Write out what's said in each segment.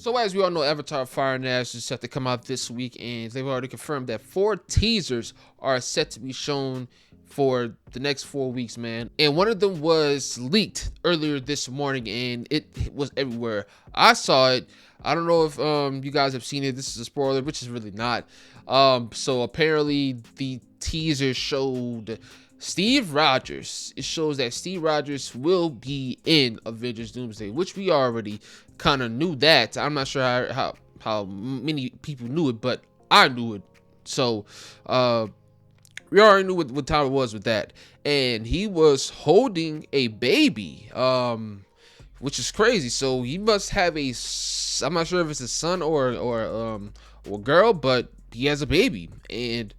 So as we all know, Avatar Fire and Ash is set to come out this week, and they've already confirmed that 4 teasers are set to be shown for the next 4 weeks, man. And one of them was leaked earlier this morning, and it was everywhere. I saw it. I don't know if you guys have seen it. This is a spoiler, which is really not. So apparently the teaser showed Steve Rogers. It shows that Steve Rogers will be in Avengers Doomsday, which we already kind of knew that. I'm not sure how many people knew it, but I knew it. So we already knew what time it was with that. And he was holding a baby, which is crazy. So he must have I'm not sure if it's a son or girl, but he has a baby, and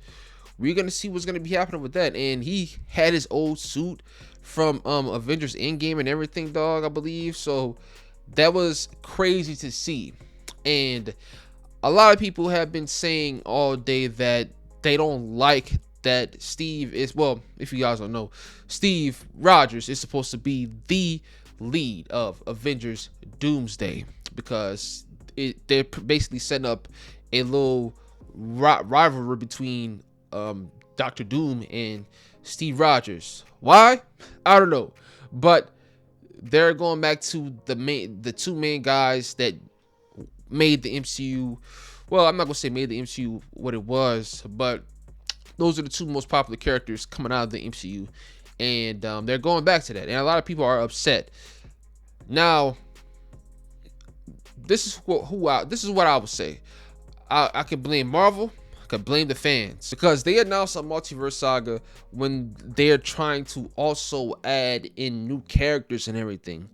we're gonna see what's gonna be happening with that. And he had his old suit from Avengers Endgame and everything, dog, I believe. So that was crazy to see. And a lot of people have been saying all day that they don't like that Steve is, well, if you guys don't know, Steve Rogers is supposed to be the lead of Avengers Doomsday, because they're basically setting up a little rivalry between Doctor Doom and Steve Rogers. Why? I don't know, but they're going back to the two main guys that made the MCU. Well, I'm not gonna say made the MCU what it was, but those are the two most popular characters coming out of the MCU, and they're going back to that, and a lot of people are upset. Now, this is what I would say. I can blame Marvel. I can blame the fans, because they announced a multiverse saga when they're trying to also add in new characters and everything,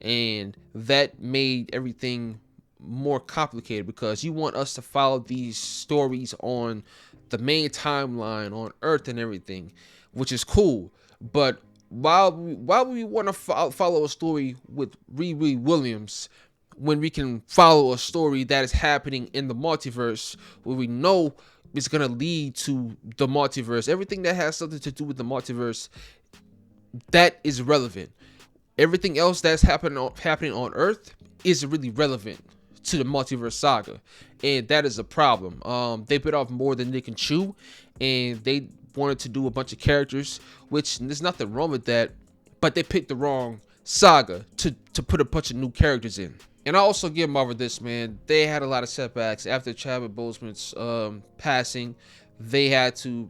and that made everything more complicated, because you want us to follow these stories on the main timeline on Earth and everything, which is cool. But why we want to follow a story with Riri Williams when we can follow a story that is happening in the multiverse, where we know it's going to lead to the multiverse? Everything that has something to do with the multiverse, that is relevant. Everything else that's happening on Earth isn't really relevant to the multiverse saga, and that is a problem. They bit off more than they can chew, and they wanted to do a bunch of characters, which there's nothing wrong with that, but they picked the wrong saga to put a bunch of new characters in. And I also give Marvel this, man. They had a lot of setbacks after Chadwick Boseman's passing. They had to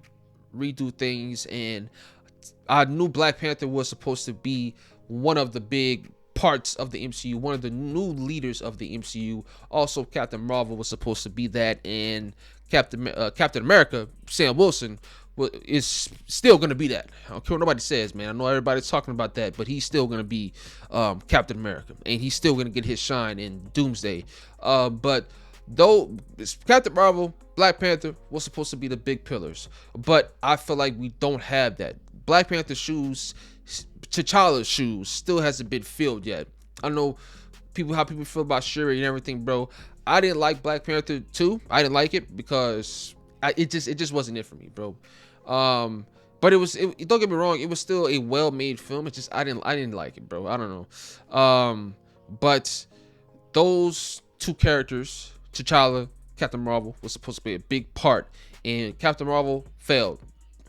redo things, and I knew Black Panther was supposed to be one of the big parts of the MCU, one of the new leaders of the MCU. Also, Captain Marvel was supposed to be that, and Captain America, Sam Wilson, is still going to be that. I don't care what nobody says, man. I know everybody's talking about that, but he's still going to be Captain America, and he's still going to get his shine in Doomsday. But though Captain Marvel, Black Panther was supposed to be the big pillars, but I feel like we don't have that. Black Panther's shoes, T'Challa's shoes, still hasn't been filled yet. I know how people feel about Shuri and everything, bro. I didn't like Black Panther 2. I didn't like it because it just wasn't it for me, bro. But don't get me wrong, it was still a well-made film. It's just I didn't like it, bro. I don't know. But those two characters, T'Challa, Captain Marvel, was supposed to be a big part, and Captain Marvel failed.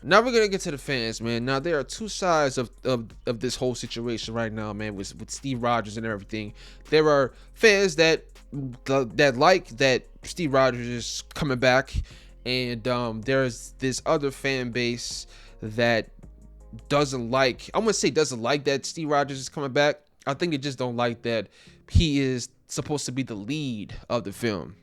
Now we're gonna get to the fans, man. Now there are two sides of this whole situation right now, man, with Steve Rogers and everything. There are fans that like that Steve Rogers is coming back, and there's this other fan base that doesn't like that Steve Rogers is coming back. I think they just don't like that he is supposed to be the lead of the film,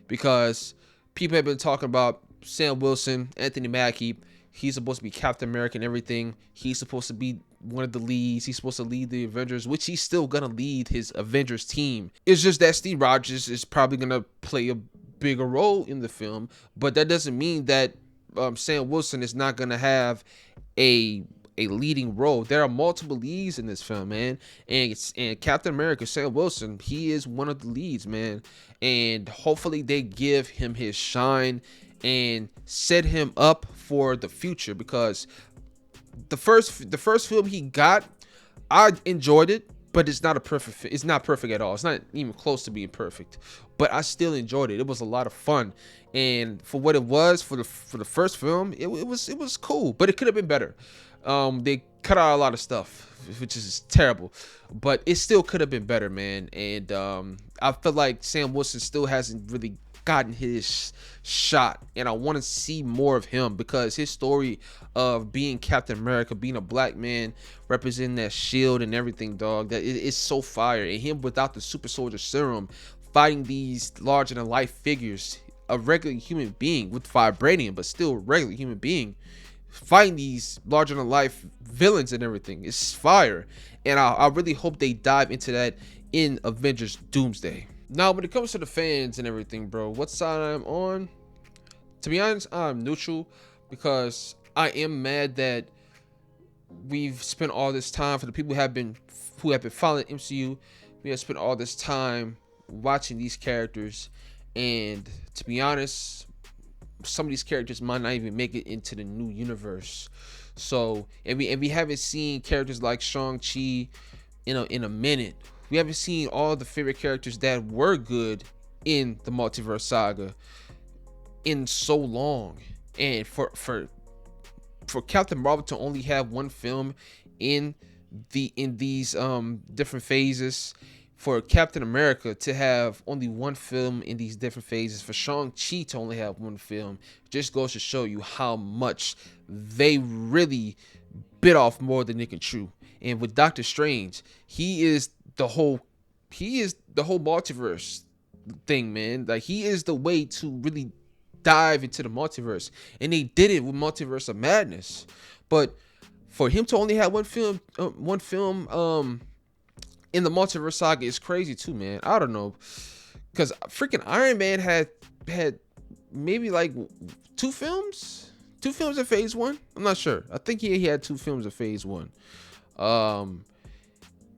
because people have been talking about Sam Wilson, Anthony Mackie. He's supposed to be Captain America and everything. He's supposed to be one of the leads. He's supposed to lead the Avengers, which he's still gonna lead his Avengers team. It's just that Steve Rogers is probably gonna play a bigger role in the film, but that doesn't mean that Sam Wilson is not gonna have a leading role. There are multiple leads in this film, man, and Captain America, Sam Wilson, he is one of the leads, man, and hopefully they give him his shine and set him up for the future, because the first film he got, I enjoyed it. but it's not a perfect. It's not perfect at all. It's not even close to being perfect. But I still enjoyed it. It was a lot of fun, and for what it was for the first film, it was cool. But it could have been better. They cut out a lot of stuff, which is terrible. But it still could have been better, man. And I feel like Sam Wilson still hasn't really gotten his shot, and I want to see more of him, because his story of being Captain America, being a black man representing that shield and everything, dog, that it's so fire. And him without the super soldier serum, fighting these larger than life figures, a regular human being with vibranium, but still a regular human being, fighting these larger than life villains and everything, it's fire. And I really hope they dive into that in Avengers Doomsday. Now, when it comes to the fans and everything, bro, what side I'm on? To be honest, I'm neutral, because I am mad that we've spent all this time, for the people who have been following MCU, we have spent all this time watching these characters, and to be honest, some of these characters might not even make it into the new universe. So, and we haven't seen characters like Shang-Chi in a minute. We haven't seen all the favorite characters that were good in the multiverse saga in so long. And for Captain Marvel to only have one film in these different phases, for Captain America to have only one film in these different phases, for Shang-Chi to only have one film, just goes to show you how much they really bit off more than they can chew. And with Doctor Strange, he is the whole multiverse thing, man. Like, he is the way to really dive into the multiverse, and they did it with Multiverse of Madness. But for him to only have one film in the multiverse saga is crazy too, man. I don't know, because freaking Iron Man had maybe like two films in phase one. I'm not sure. I think he had two films in phase one.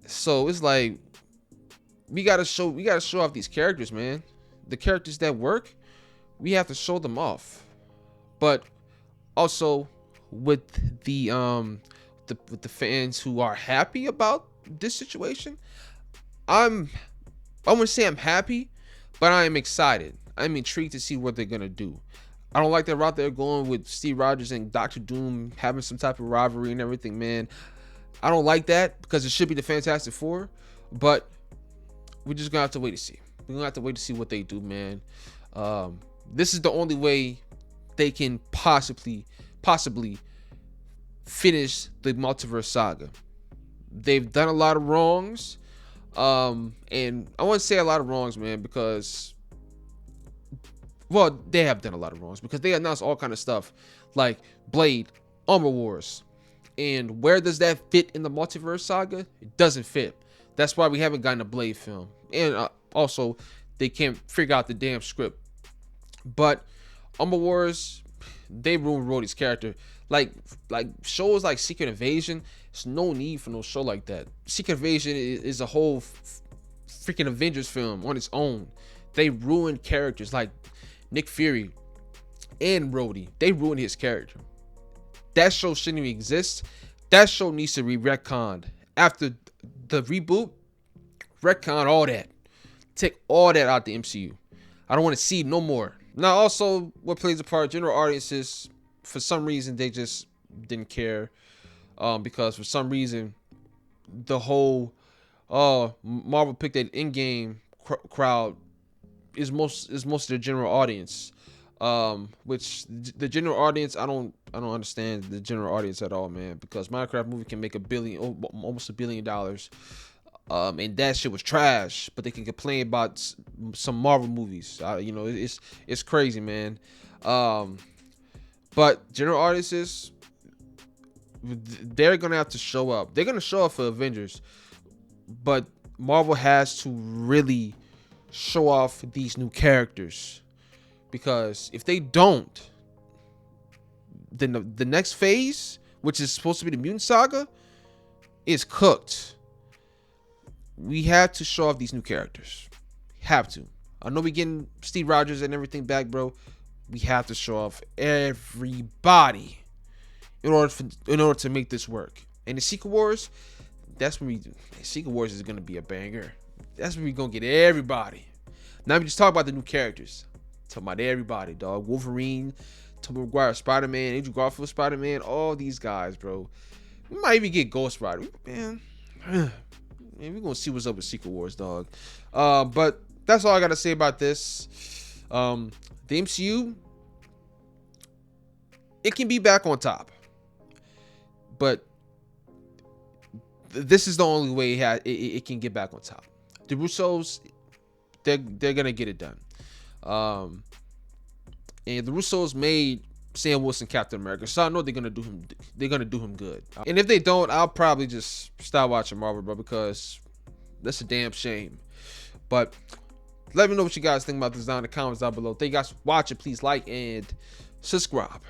So it's like we gotta show off these characters, man. The characters that work, we have to show them off. But also with the fans who are happy about this situation, I wouldn't say I'm happy, but I am excited. I'm intrigued to see what they're gonna do. I don't like the route they're going with Steve Rogers and Doctor Doom having some type of rivalry and everything, man. I don't like that, because it should be the Fantastic Four, but we're just gonna have to wait to see. We're gonna have to wait to see what they do, man. This is the only way they can possibly finish the multiverse saga. They've done a lot of wrongs, and I want to say a lot of wrongs, man, because, well, they have done a lot of wrongs, because they announced all kind of stuff like Blade, Armor Wars, and where does that fit in the multiverse saga? It doesn't fit. That's why we haven't gotten a Blade film, and also they can't figure out the damn script. But Armor Wars, they ruined Rhodey's character. Like shows like Secret Invasion, there's no need for no show like that. Secret Invasion is a whole freaking Avengers film on its own. They ruined characters like Nick Fury and Rhodey. They ruined his character. That show shouldn't even exist. That show needs to be retconned. After the reboot, retcon all that. Take all that out the MCU. I don't want to see no more. Now, also, what plays a part, general audiences, for some reason, they just didn't care. Because for some reason, the whole Marvel picked that in-game crowd is most of the general audience. Which the general audience, I don't understand the general audience at all, man. Because Minecraft movie can make almost $1 billion. And that shit was trash, but they can complain about some Marvel movies. It's crazy, man. But general audiences, they're gonna have to show up. They're gonna show up for Avengers, but Marvel has to really show off these new characters, because if they don't, then the next phase, which is supposed to be the Mutant Saga, is cooked. We have to show off these new characters. Have to. I know we getting Steve Rogers and everything back, bro. We have to show off everybody in order to make this work. And the Secret Wars, that's when Secret Wars is gonna be a banger. That's when we gonna get everybody. Now we just talk about the new characters. Talking about everybody, dog. Wolverine, Tobey Maguire, Spider-Man, Andrew Garfield, Spider-Man, all these guys, bro. We might even get Ghost Rider, man. Man, we're gonna see what's up with Secret Wars, dog. But that's all I gotta say about this. The MCU, it can be back on top, but this is the only way it can get back on top. The Russos, they're gonna get it done. And the Russos made Sam Wilson Captain America, so I know they're gonna do him. They're gonna do him good. And if they don't, I'll probably just stop watching Marvel, bro, because that's a damn shame. But let me know what you guys think about this down in the comments down below. Thank you guys for watching. Please like and subscribe.